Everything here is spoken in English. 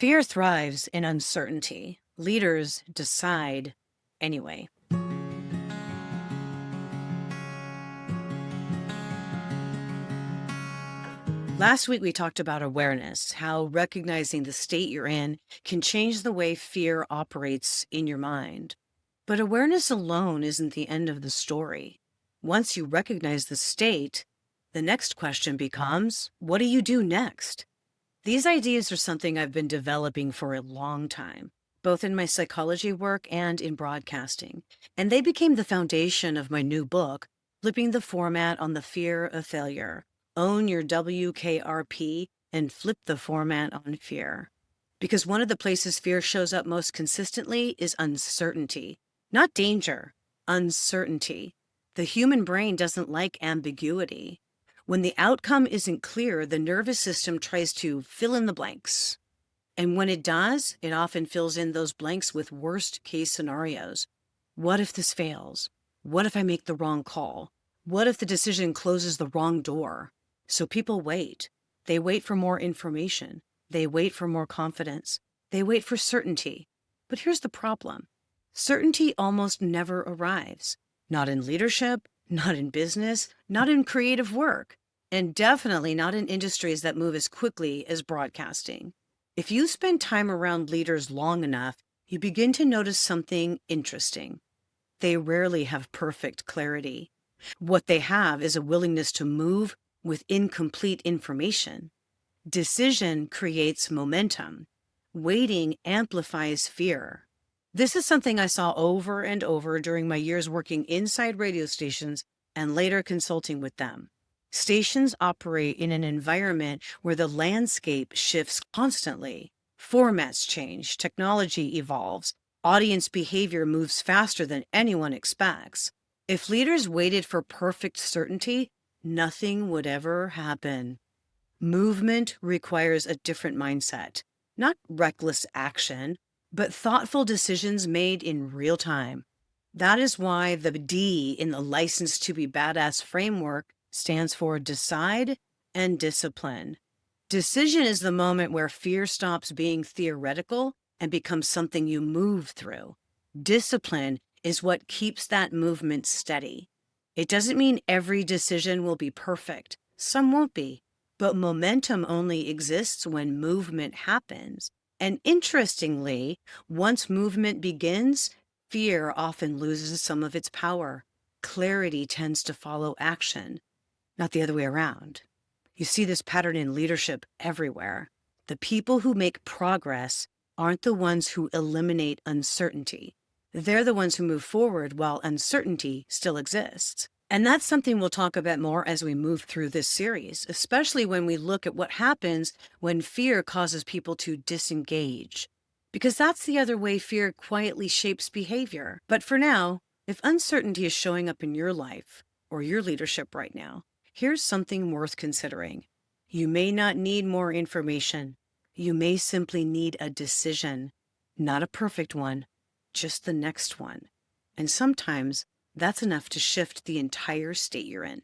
Fear thrives in uncertainty. Leaders decide anyway. Last week, we talked about awareness, how recognizing the state you're in can change the way fear operates in your mind. But awareness alone isn't the end of the story. Once you recognize the state, the next question becomes, what do you do next? These ideas are something I've been developing for a long time, both in my psychology work and in broadcasting. And they became the foundation of my new book, Flipping the Format on the Fear of Failure. Own your WKRP and flip the format on fear. Because one of the places fear shows up most consistently is uncertainty, not danger, uncertainty. The human brain doesn't like ambiguity. When the outcome isn't clear, the nervous system tries to fill in the blanks. And when it does, it often fills in those blanks with worst case scenarios. What if this fails? What if I make the wrong call? What if the decision closes the wrong door? So people wait. They wait for more information. They wait for more confidence. They wait for certainty. But here's the problem. Certainty almost never arrives. Not in leadership, not in business, not in creative work, and definitely not in industries that move as quickly as broadcasting. If you spend time around leaders long enough, you begin to notice something interesting. They rarely have perfect clarity. What they have is a willingness to move with incomplete information. Decision creates momentum. Waiting amplifies fear. This is something I saw over and over during my years working inside radio stations and later consulting with them. Stations operate in an environment where the landscape shifts constantly. Formats change, technology evolves, audience behavior moves faster than anyone expects. If leaders waited for perfect certainty, nothing would ever happen. Movement requires a different mindset, not reckless action, but thoughtful decisions made in real time. That is why the D in the License to be Badass framework stands for decide and discipline. Decision is the moment where fear stops being theoretical and becomes something you move through. Discipline is what keeps that movement steady. It doesn't mean every decision will be perfect. Some won't be. But momentum only exists when movement happens. And interestingly, once movement begins, fear often loses some of its power. Clarity tends to follow action, not the other way around. You see this pattern in leadership everywhere. The people who make progress aren't the ones who eliminate uncertainty. They're the ones who move forward while uncertainty still exists. And that's something we'll talk about more as we move through this series, especially when we look at what happens when fear causes people to disengage. Because that's the other way fear quietly shapes behavior. But for now, if uncertainty is showing up in your life or your leadership right now, here's something worth considering. You may not need more information. You may simply need a decision, not a perfect one, just the next one. And sometimes that's enough to shift the entire state you're in.